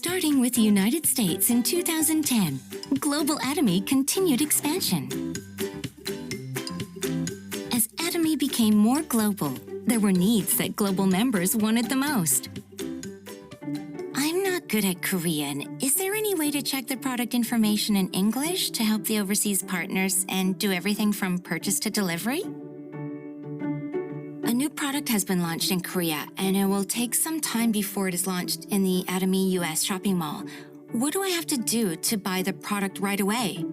Starting with the United States in 2010, global Atomy continued expansion. As Atomy became more global, there were needs that global members wanted the most. I'm not good at Korean. Is there any way to check the product information in English to help the overseas partners and do everything from purchase to delivery? A new product has been launched in Korea, and it will take some time before it is launched in the Atomy US shopping mall. What do I have to do to buy the product right away?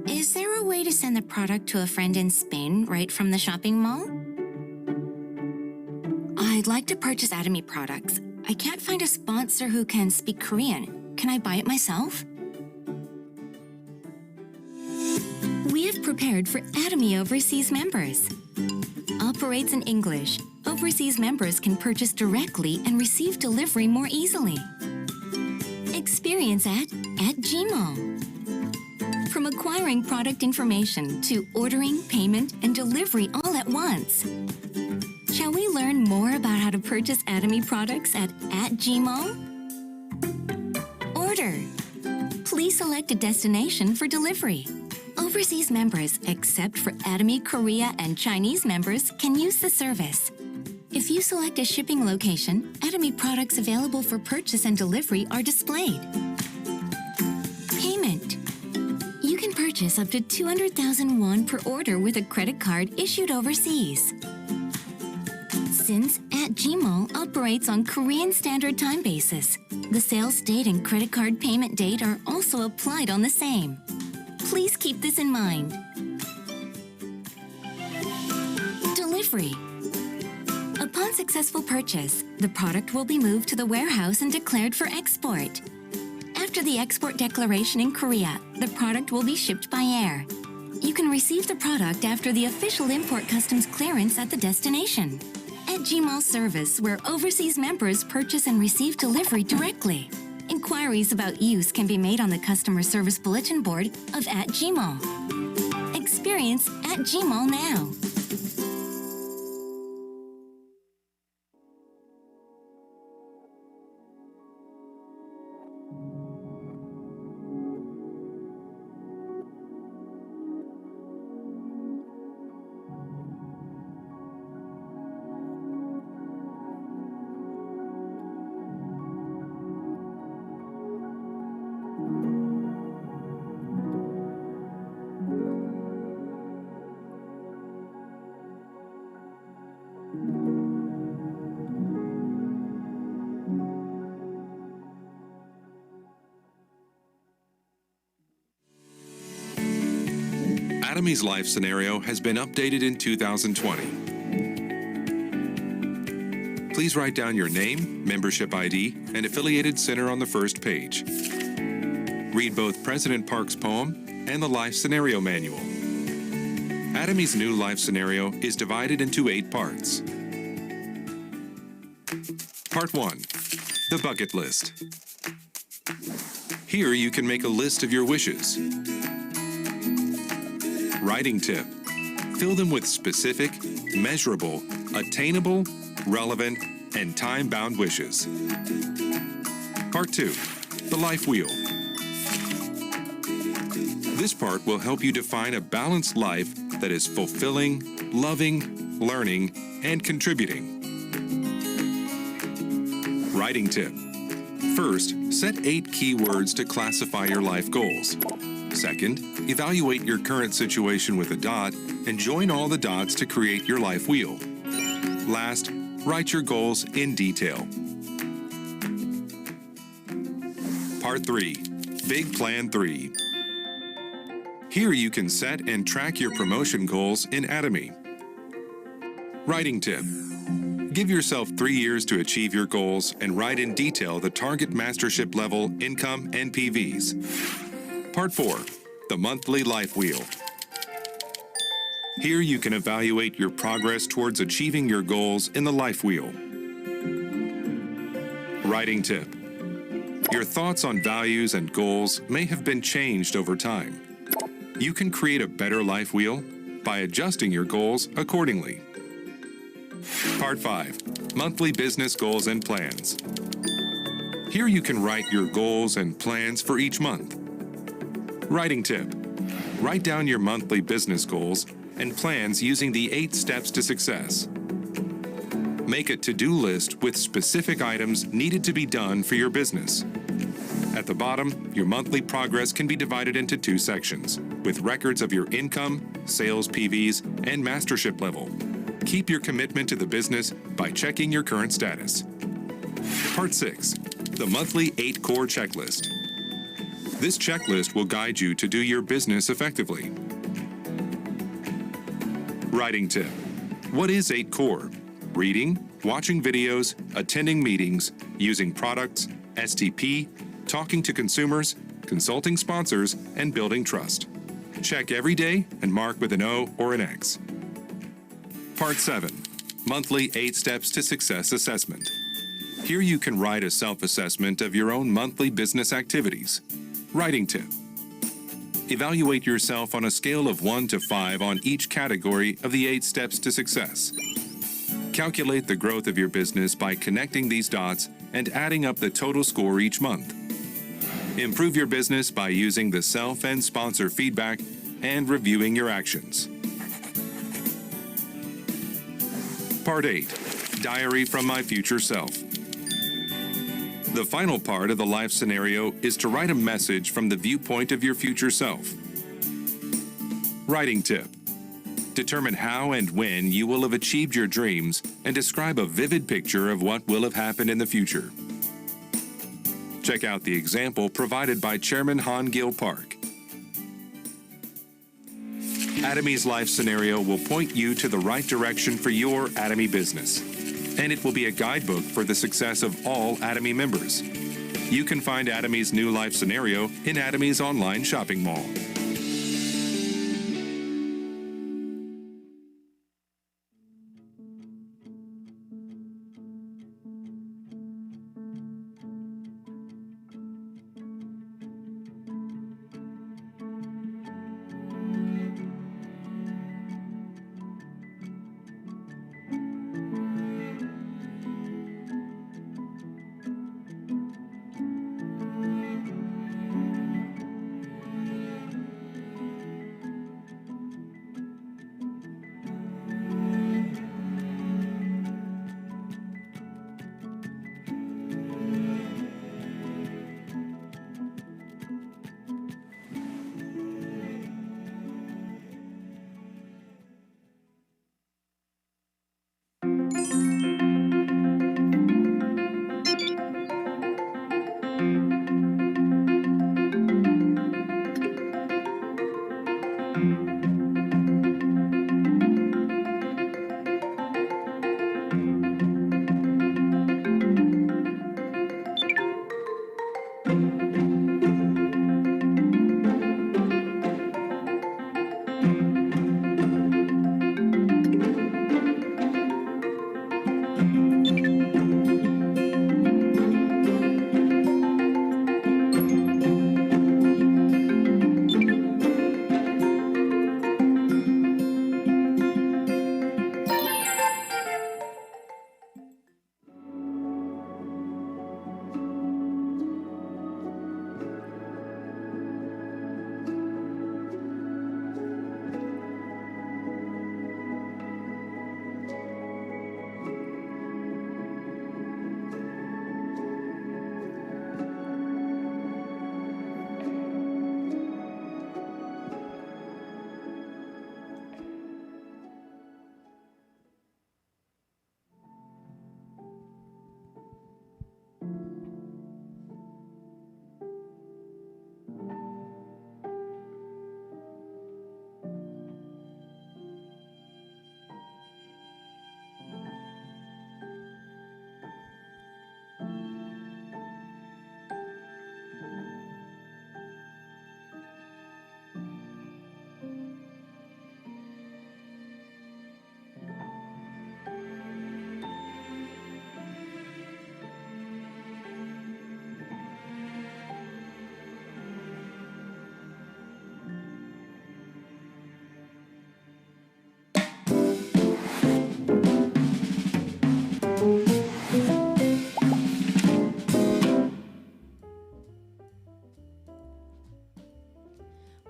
Is there a way to send the product to a friend in Spain right from the shopping mall? I'd like to purchase Atomy products. I can't find a sponsor who can speak Korean. Can I buy it myself? We have prepared for Atomy overseas members. Operates in English. Overseas members can purchase directly and receive delivery more easily. Experience at Gmall. From acquiring product information to ordering, payment, and delivery all at once. Shall we learn more about how to purchase Atomy products at Gmall? Order. Please select a destination for delivery. Overseas members, except for Atomy Korea and Chinese members, can use the service. If you select a shipping location, Atomy products available for purchase and delivery are displayed. Payment. You can purchase up to 200,000 won per order with a credit card issued overseas. Since Gmall operates on Korean Standard Time basis, the sales date and credit card payment date are also applied on the same. Please keep this in mind. Delivery. Upon successful purchase, the product will be moved to the warehouse and declared for export. After the export declaration in Korea, the product will be shipped by air. You can receive the product after the official import customs clearance at the destination. At Gmall service, where overseas members purchase and receive delivery directly. Inquiries about use can be made on the customer service bulletin board of @Gmall. Experience @Gmall now. Atomy's life scenario has been updated in 2020. Please write down your name, membership ID, and affiliated center on the first page. Read both President Park's poem and the life scenario manual. Atomy's new life scenario is divided into 8 parts. Part 1. The bucket list. Here you can make a list of your wishes. Writing tip. Fill them with specific, measurable, attainable, relevant, and time-bound wishes. Part 2. The life wheel. This part will help you define a balanced life that is fulfilling, loving, learning, and contributing. Writing tip. First, set 8 keywords to classify your life goals. Second, evaluate your current situation with a dot and join all the dots to create your life wheel. Last, write your goals in detail. Part 3. Big Plan 3. Here you can set and track your promotion goals in Atomy. Writing tip. Give yourself 3 years to achieve your goals and write in detail the target mastership level, income, and PVs. Part 4. The monthly life wheel. Here you can evaluate your progress towards achieving your goals in the life wheel. Writing tip. Your thoughts on values and goals may have been changed over time. You can create a better life wheel by adjusting your goals accordingly. Part 5. Monthly business goals and plans. Here you can write your goals and plans for each month. Writing tip: write down your monthly business goals and plans using the 8 steps to success. Make a to-do list with specific items needed to be done for your business. At the bottom, your monthly progress can be divided into 2 sections, with records of your income, sales PVs, and mastership level. Keep your commitment to the business by checking your current status. Part 6. The monthly 8 core checklist. This checklist will guide you to do your business effectively. Writing tip: what is 8 core? Reading, watching videos, attending meetings, using products, STP, talking to consumers, consulting sponsors, and building trust. Check every day and mark with an O or an X. Part 7. Monthly 8 Steps to Success Assessment. Here you can write a self-assessment of your own monthly business activities. Writing tip: evaluate yourself on a scale of 1 to 5 on each category of the 8 steps to success. Calculate the growth of your business by connecting these dots and adding up the total score each month. Improve your business by using the self and sponsor feedback and reviewing your actions. Part 8. Diary from My Future Self. The final part of the life scenario is to write a message from the viewpoint of your future self. Writing tip: determine how and when you will have achieved your dreams and describe a vivid picture of what will have happened in the future. Check out the example provided by Chairman Han Gil Park. Atomy's life scenario will point you to the right direction for your Atomy business, and it will be a guidebook for the success of all Atomy members. You can find Atomy's new life scenario in Atomy's online shopping mall.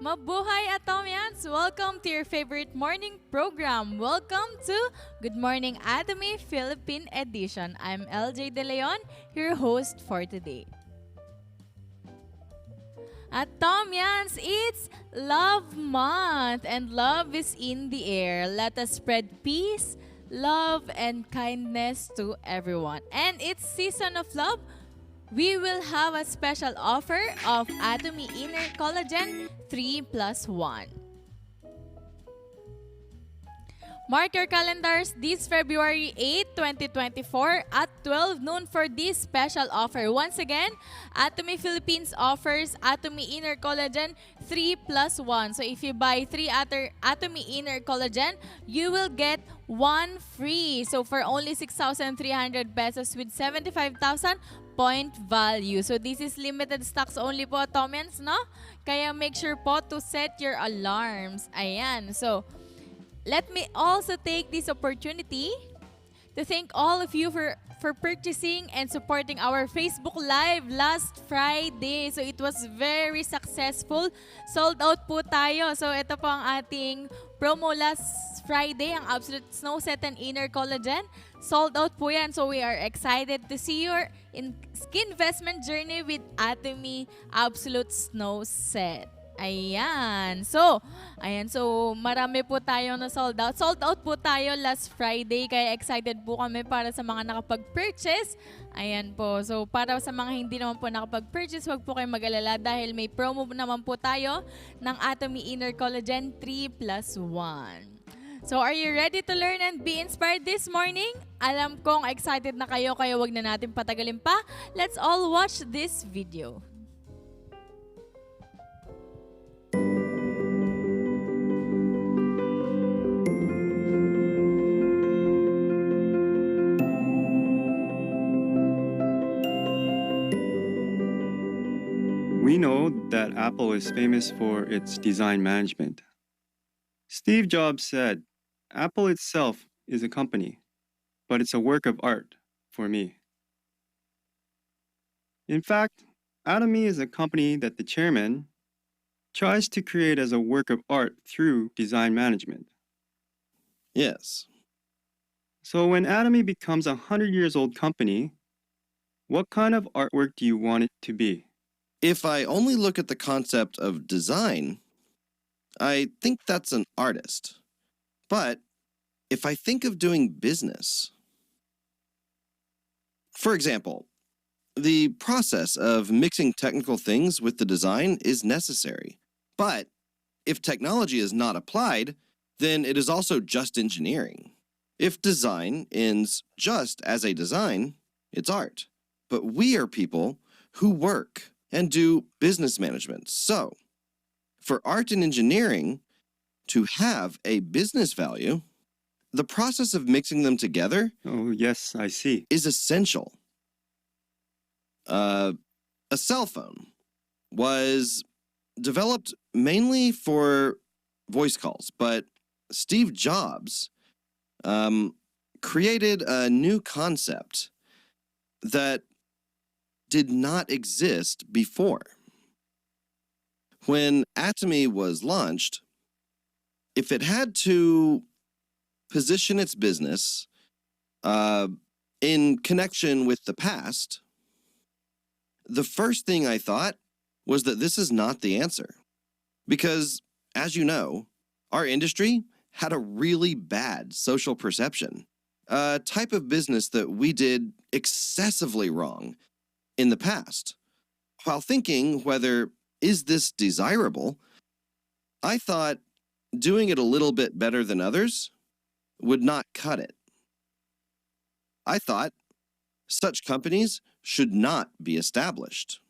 Mabuhay Atomians! Welcome to your favorite morning program. Welcome to Good Morning Atomy Philippine Edition. I'm LJ De Leon, your host for today. Atomians, it's Love Month and love is in the air. Let us spread peace, love, and kindness to everyone. And it's Season of Love. We will have a special offer of Atomy Inner Collagen 3+1. Mark your calendars this February 8, 2024 at 12 noon for this special offer. Once again, Atomy Philippines offers Atomy Inner Collagen 3+1. So if you buy 3 Atomy Inner Collagen, you will get 1 free. So for only 6,300 pesos with 75,000 point value. So this is limited stocks only po, Atomians, no? Kaya make sure po to set your alarms. Ayan. So let me also take this opportunity to thank all of you for purchasing and supporting our Facebook Live last Friday. So it was very successful. Sold out po tayo. So ito po ang ating promo last Friday, ang Absolute Snow Set and Inner Collagen. Sold out po yan. So we are excited to see your skin investment journey with Atomy Absolute Snow Set. Ayan. So marami po tayo na sold out. Sold out po tayo last Friday, kaya excited po kami para sa mga nakapag-purchase. Ayan po. So para sa mga hindi naman po nakapag-purchase, huwag po kayong mag-alala dahil may promo naman po tayo ng Atomy Inner Collagen 3+1. So are you ready to learn and be inspired this morning? Alam kong excited na kayo, kaya wag na natin patagalin pa. Let's all watch this video. We know that Apple is famous for its design management. Steve Jobs said, Apple itself is a company, but it's a work of art for me. In fact, Atomy is a company that the chairman tries to create as a work of art through design management. Yes. So when Atomy becomes a 100-years-old company, what kind of artwork do you want it to be? If I only look at the concept of design, I think that's an artist. But if I think of doing business, for example, the process of mixing technical things with the design is necessary. But if technology is not applied, then it is also just engineering. If design ends just as a design, it's art. But we are people who work and do business management. So, for art and engineering to have a business value, the process of mixing them together Oh, yes, I see. is essential. A cell phone was developed mainly for voice calls, but Steve Jobs created a new concept that did not exist before. When Atomy was launched, if it had to position its business in connection with the past, the first thing I thought was that this is not the answer. Because, as you know, our industry had a really bad social perception, a type of business that we did excessively wrong in the past. While thinking whether is this desirable, I thought doing it a little bit better than others would not cut it. I thought such companies should not be established.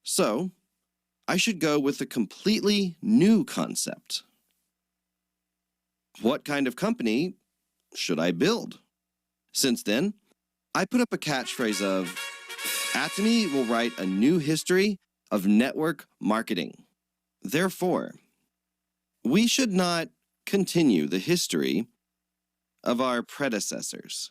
So, I should go with a completely new concept. What kind of company should I build? Since then, I put up a catchphrase of, Atomy will write a new history of network marketing. Therefore, we should not continue the history of our predecessors,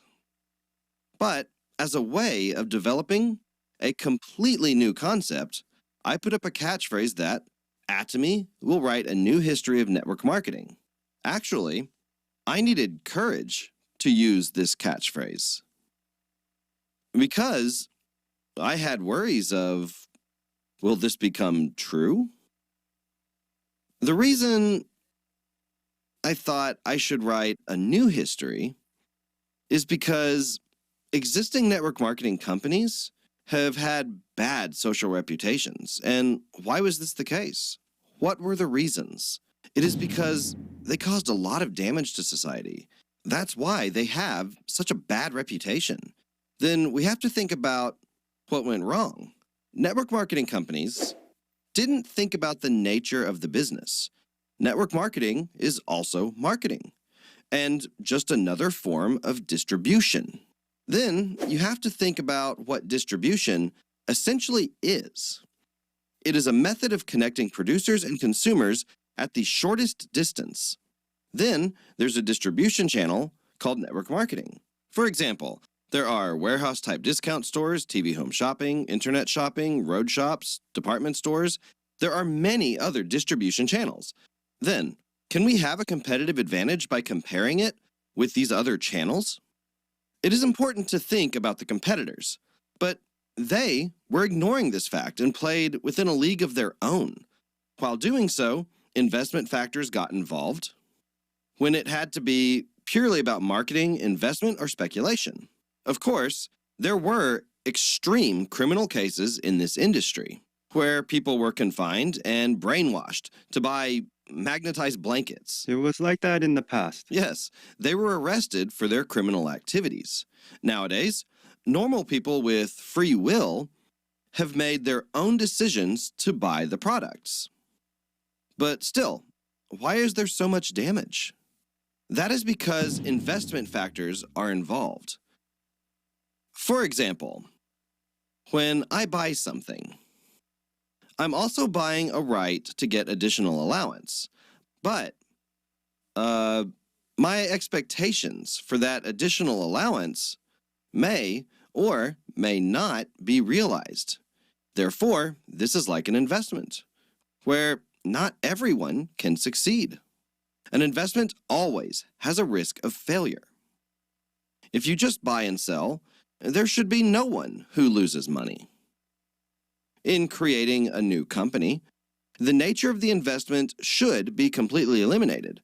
but as a way of developing a completely new concept, I put up a catchphrase that Atomy will write a new history of network marketing. Actually, I needed courage to use this catchphrase because I had worries of, will this become true? The reason I thought I should write a new history is because existing network marketing companies have had bad social reputations. And why was this the case? What were the reasons? It is because they caused a lot of damage to society. That's why they have such a bad reputation. Then we have to think about what went wrong. Network marketing companies didn't think about the nature of the business. Network marketing is also marketing and just another form of distribution. Then you have to think about what distribution essentially is. It is a method of connecting producers and consumers at the shortest distance. Then there's a distribution channel called network marketing. For example, there are warehouse-type discount stores, TV home shopping, internet shopping, road shops, department stores. There are many other distribution channels. Then, can we have a competitive advantage by comparing it with these other channels? It is important to think about the competitors, but they were ignoring this fact and played within a league of their own. While doing so, investment factors got involved when it had to be purely about marketing, investment, or speculation. Of course, there were extreme criminal cases in this industry where people were confined and brainwashed to buy magnetized blankets. It was like that in the past. Yes, they were arrested for their criminal activities. Nowadays, normal people with free will have made their own decisions to buy the products. But still, why is there so much damage? That is because investment factors are involved. For example, when I buy something, I'm also buying a right to get additional allowance, but my expectations for that additional allowance may or may not be realized. Therefore, this is like an investment, where not everyone can succeed. An investment always has a risk of failure. If you just buy and sell, there should be no one who loses money. In creating a new company, the nature of the investment should be completely eliminated.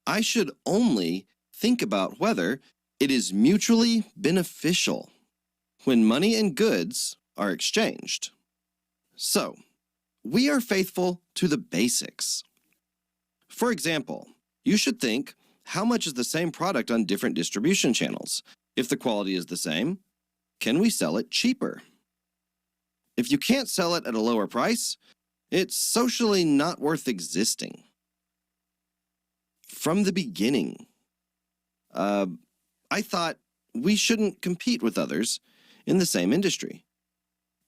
I should only think about whether it is mutually beneficial when money and goods are exchanged. So, we are faithful to the basics. For example, you should think, how much is the same product on different distribution channels? If the quality is the same, can we sell it cheaper? If you can't sell it at a lower price, it's socially not worth existing. From the beginning, I thought we shouldn't compete with others in the same industry.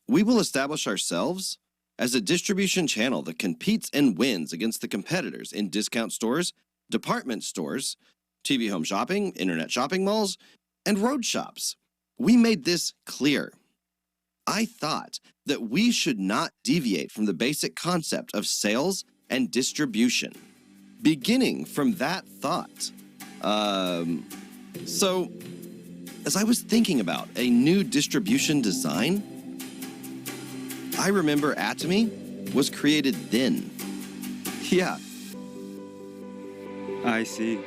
We will establish ourselves as a distribution channel that competes and wins against the competitors in discount stores, department stores, TV home shopping, internet shopping malls, and road shops. We made this clear. I thought that we should not deviate from the basic concept of sales and distribution. Beginning from that thought, so as I was thinking about a new distribution design, I remember Atomy was created then. Yeah. I see.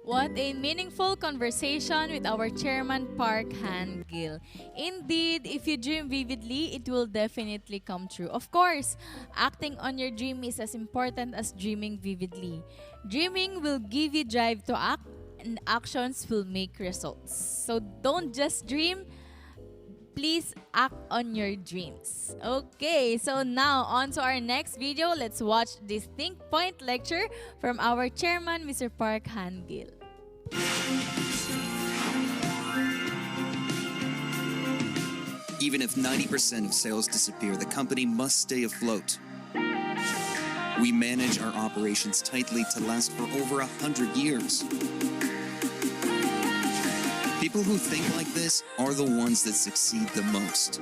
What a meaningful conversation with our chairman, Park Han-gil. Indeed, if you dream vividly, it will definitely come true. Of course, acting on your dream is as important as dreaming vividly. Dreaming will give you drive to act, and actions will make results. So don't just dream, please act on your dreams. Okay, so now on to our next video. Let's watch this Think Point lecture from our chairman, Mr. Park Han-gil. Even if 90% of sales disappear, the company must stay afloat. We manage our operations tightly to last for over 100 years. People who think like this are the ones that succeed the most.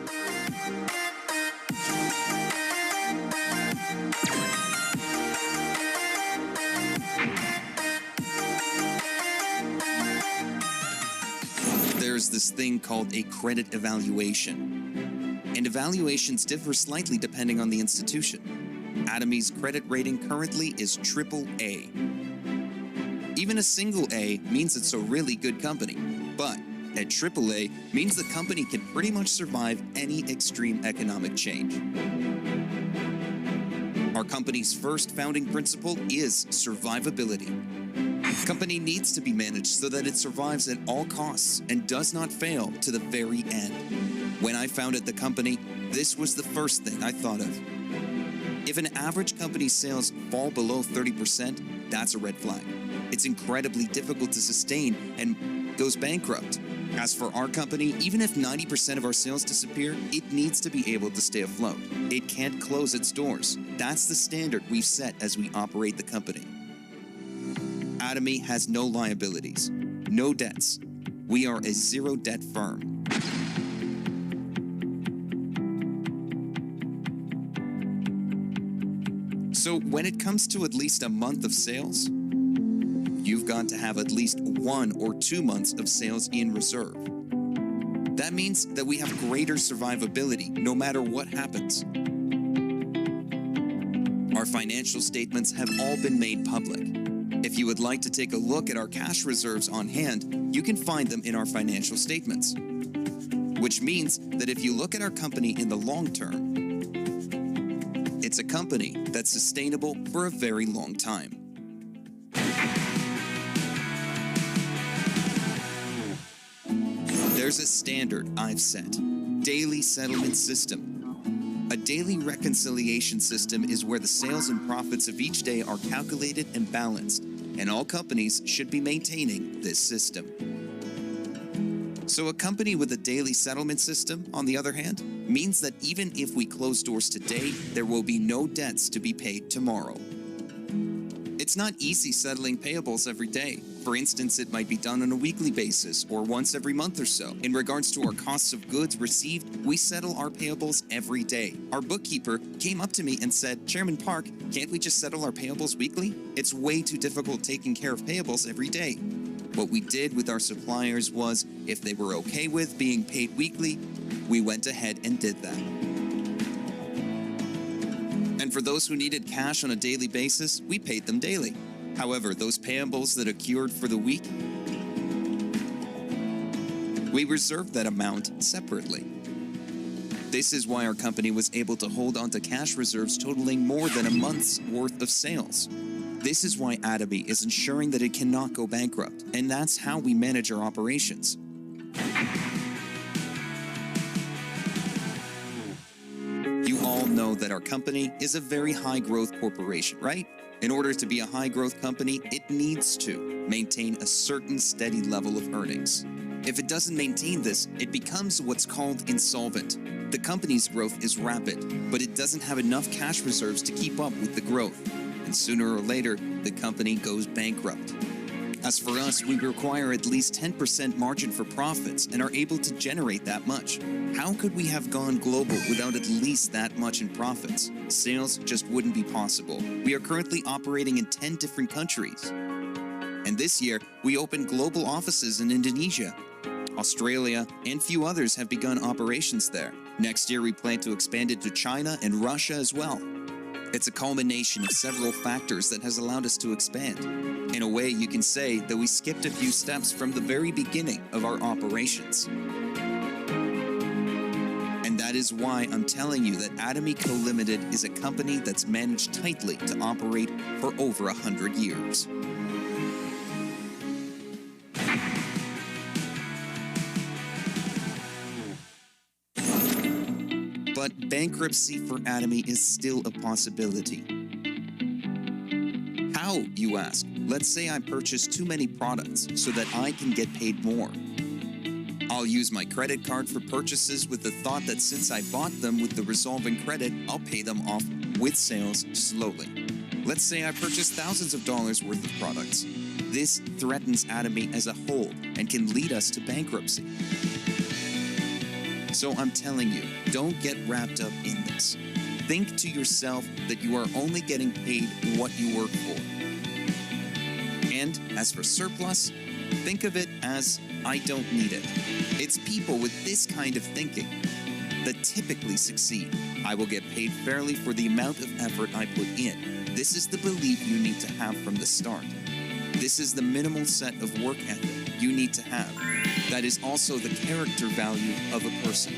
There's this thing called a credit evaluation. And evaluations differ slightly depending on the institution. Atomy's credit rating currently is AAA. Even a single A means it's a really good company. But at AAA means the company can pretty much survive any extreme economic change. Our company's first founding principle is survivability. Company needs to be managed so that it survives at all costs and does not fail to the very end. When I founded the company, this was the first thing I thought of. If an average company's sales fall below 30%, that's a red flag. It's incredibly difficult to sustain and goes bankrupt. As for our company, even if 90% of our sales disappear, it needs to be able to stay afloat. It can't close its doors. That's the standard we've set as we operate the company. Atomy has no liabilities, no debts. We are a zero-debt firm. So when it comes to at least a month of sales, you've got to have at least 1 or 2 months of sales in reserve. That means that we have greater survivability no matter what happens. Our financial statements have all been made public. If you would like to take a look at our cash reserves on hand, you can find them in our financial statements. Which means that if you look at our company in the long term, it's a company that's sustainable for a very long time. There's a standard I've set: daily settlement system. A daily reconciliation system is where the sales and profits of each day are calculated and balanced, and all companies should be maintaining this system. So a company with a daily settlement system, on the other hand, means that even if we close doors today, there will be no debts to be paid tomorrow. It's not easy settling payables every day. For instance, it might be done on a weekly basis or once every month or so. In regards to our costs of goods received, we settle our payables every day. Our bookkeeper came up to me and said, "Chairman Park, can't we just settle our payables weekly? It's way too difficult taking care of payables every day." What we did with our suppliers was, if they were okay with being paid weekly, we went ahead and did that. And for those who needed cash on a daily basis, we paid them daily. However, those payables that accrued for the week, we reserved that amount separately. This is why our company was able to hold onto cash reserves totaling more than a month's worth of sales. This is why Atomy is ensuring that it cannot go bankrupt, and that's how we manage our operations. You all know that our company is a very high-growth corporation, right? In order to be a high-growth company, it needs to maintain a certain steady level of earnings. If it doesn't maintain this, it becomes what's called insolvent. The company's growth is rapid, but it doesn't have enough cash reserves to keep up with the growth. And sooner or later, the company goes bankrupt. As for us, we require at least 10% margin for profits and are able to generate that much. How could we have gone global without at least that much in profits? Sales just wouldn't be possible. We are currently operating in 10 different countries. And this year, we opened global offices in Indonesia. Australia and few others have begun operations there. Next year, we plan to expand it to China and Russia as well. It's a culmination of several factors that has allowed us to expand. In a way, you can say that we skipped a few steps from the very beginning of our operations. And that is why I'm telling you that Atomy Co. Limited is a company that's managed tightly to operate for over 100 years. But bankruptcy for Atomy is still a possibility. How, you ask? Let's say I purchase too many products so that I can get paid more. I'll use my credit card for purchases with the thought that since I bought them with the resolving credit, I'll pay them off with sales slowly. Let's say I purchase thousands of dollars worth of products. This threatens Atomy as a whole and can lead us to bankruptcy. So I'm telling you, don't get wrapped up in this. Think to yourself that you are only getting paid what you work for. And as for surplus, think of it as I don't need it. It's people with this kind of thinking that typically succeed. I will get paid fairly for the amount of effort I put in. This is the belief you need to have from the start. This is the minimal set of work ethic you need to have. That is also the character value of a person.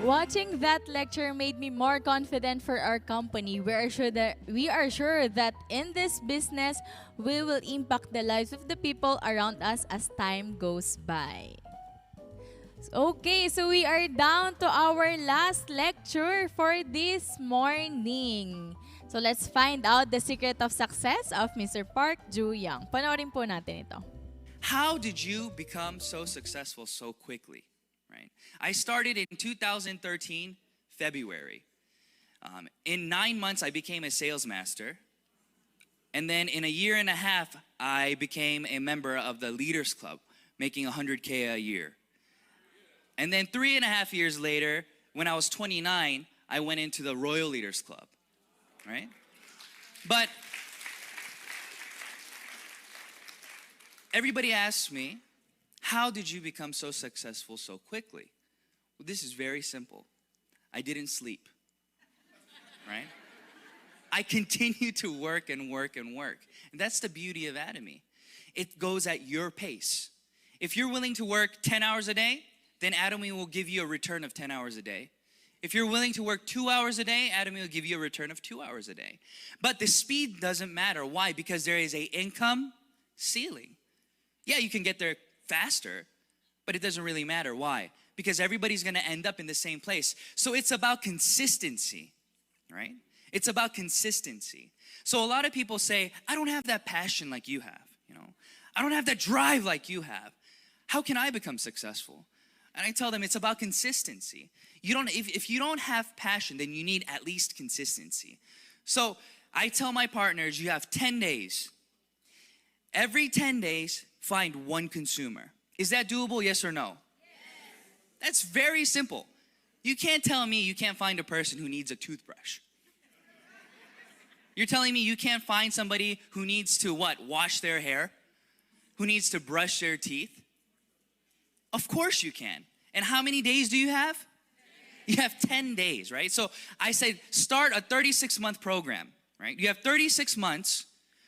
Watching that lecture made me more confident for our company. We are sure that in this business, we will impact the lives of the people around us as time goes by. Okay, so we are down to our last lecture for this morning. So let's find out the secret of success of Mr. Park Joo-young. Panoorin po natin ito. How did you become so successful so quickly? Right? I started in 2013, February. In 9 months, I became a sales master. And then in a year and a half, I became a member of the Leaders Club, making $100K a year. And then 3.5 years later, when I was 29, I went into the Royal Leaders Club, right? But everybody asks me, how did you become so successful so quickly? Well, this is very simple. I didn't sleep, right? I continue to work and work and work. And that's the beauty of Atomy. It goes at your pace. If you're willing to work 10 hours a day, then Atomy will give you a return of 10 hours a day. If you're willing to work 2 hours a day, Atomy will give you a return of 2 hours a day. But the speed doesn't matter. Why? Because there is an income ceiling. Yeah, you can get there faster, but it doesn't really matter. Why? Because everybody's gonna end up in the same place. So it's about consistency, right? It's about consistency. So a lot of people say, I don't have that passion like you have, you know? I don't have that drive like you have. How can I become successful? And I tell them it's about consistency. If you don't have passion, then you need at least consistency. So I tell my partners, you have 10 days. Every 10 days, find one consumer. Is that doable, yes or no? Yes. That's very simple. You can't tell me you can't find a person who needs a toothbrush. You're telling me you can't find somebody who needs to what? Wash their hair? Who needs to brush their teeth? Of course you can. And how many days do you have? You have 10 days, right? So I said start a 36-month program, right? You have 36 months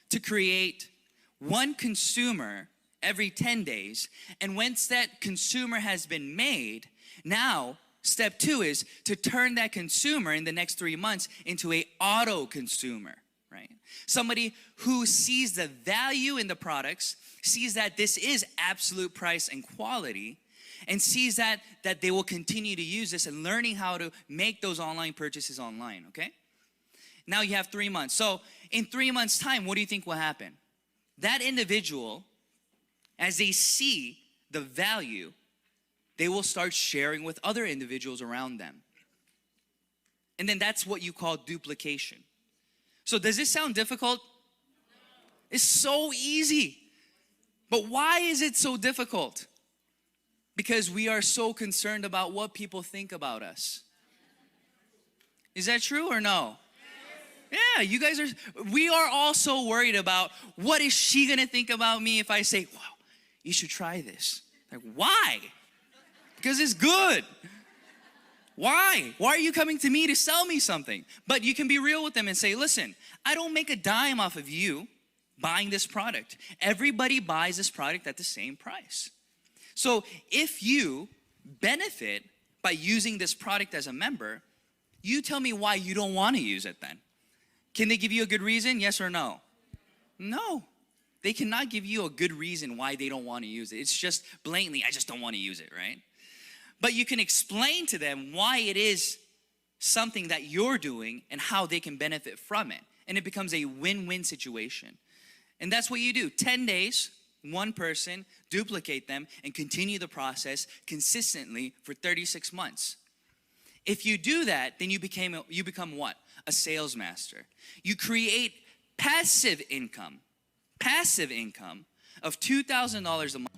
to create one consumer every 10 days. And once that consumer has been made, now step 2 is to turn that consumer in the next 3 months into a auto consumer, right? Somebody who sees the value in the products, sees that this is absolute price and quality, and sees that they will continue to use this and learning how to make those online purchases online, okay? Now you have 3 months. So in 3 months' time, what do you think will happen? That individual, as they see the value, they will start sharing with other individuals around them. And then that's what you call duplication. So does this sound difficult? It's so easy. But why is it so difficult? Because we are so concerned about what people think about us. Is that true or no? Yeah, you guys we are all so worried about what is she gonna think about me if I say, wow, you should try this. Like, why? Because it's good. Why? Why are you coming to me to sell me something? But you can be real with them and say, listen, I don't make a dime off of you buying this product. Everybody buys this product at the same price. So if you benefit by using this product as a member, you tell me why you don't want to use it then. Can they give you a good reason? Yes or no? No. They cannot give you a good reason why they don't want to use it. It's just blatantly, I just don't want to use it, right? but you can explain to them why it is something that you're doing and how they can benefit from it. And it becomes a win-win situation. And that's what you do. 10 days, one person, duplicate them, and continue the process consistently for 36 months. If you do that, then you become what? A sales master. You create passive income of $2,000 a month.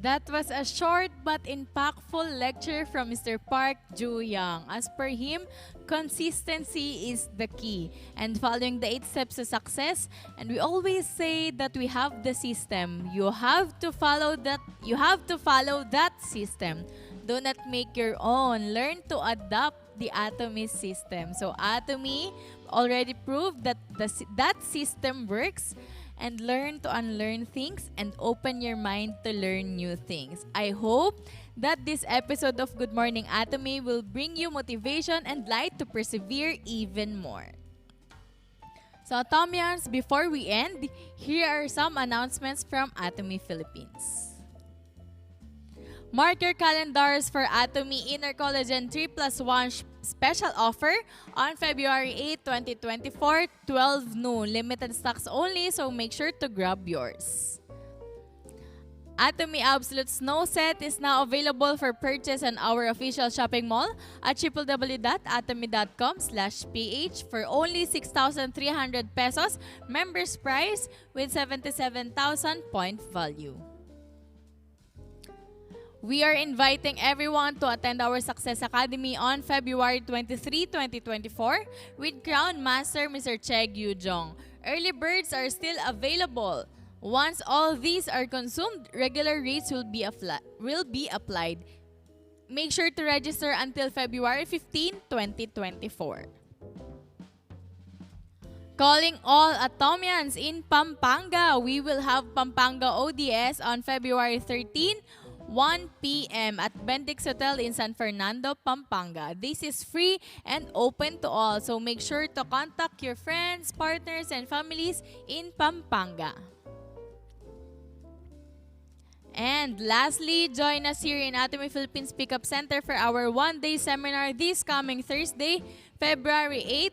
That was a short but impactful lecture from Mr. Park Ju-young. As per him, consistency is the key and following the 8 steps to success. And we always say that we have the system. You have to follow that. You have to follow that system. Do not make your own. Learn to adopt the Atomy system. So Atomy already proved that that system works. And learn to unlearn things and open your mind to learn new things. I hope that this episode of Good Morning Atomy will bring you motivation and light to persevere even more. So Atomians, before we end, here are some announcements from Atomy Philippines. Mark your calendars for Atomy Inner Collagen 3+1 special offer on February 8, 2024, 12 noon. Limited stocks only, so make sure to grab yours. Atomy Absolute Snow Set is now available for purchase on our official shopping mall at www.atomy.com/ph for only 6,300 pesos members price with 77,000 point value. We are inviting everyone to attend our Success Academy on February 23, 2024 with Crown Master Mr. Che Yu-jong. Early birds are still available. Once all these are consumed, regular rates will be applied. Make sure to register until February 15, 2024. Calling all Atomians in Pampanga, we will have Pampanga ODS on February 13, 1 p.m. at Bendix Hotel in San Fernando, Pampanga. This is free and open to all, so make sure to contact your friends, partners, and families in Pampanga. And lastly, join us here in Atomy Philippines Pickup Center for our one-day seminar this coming Thursday, February 8,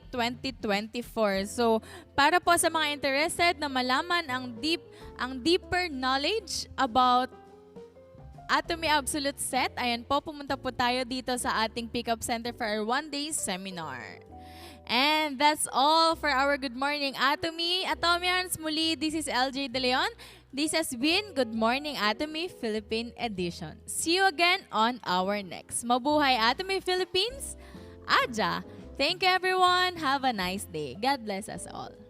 2024. So, para po sa mga interested na malaman ang deeper knowledge about Atomy Absolute Set, ayan po, pumunta po tayo dito sa ating Pickup Center for our one-day seminar. And that's all for our Good Morning Atomy. Atomians, muli, this is LJ De Leon. This has been Good Morning Atomy Philippine Edition. See you again on our next. Mabuhay Atomy Philippines! Aja! Thank you everyone. Have a nice day. God bless us all.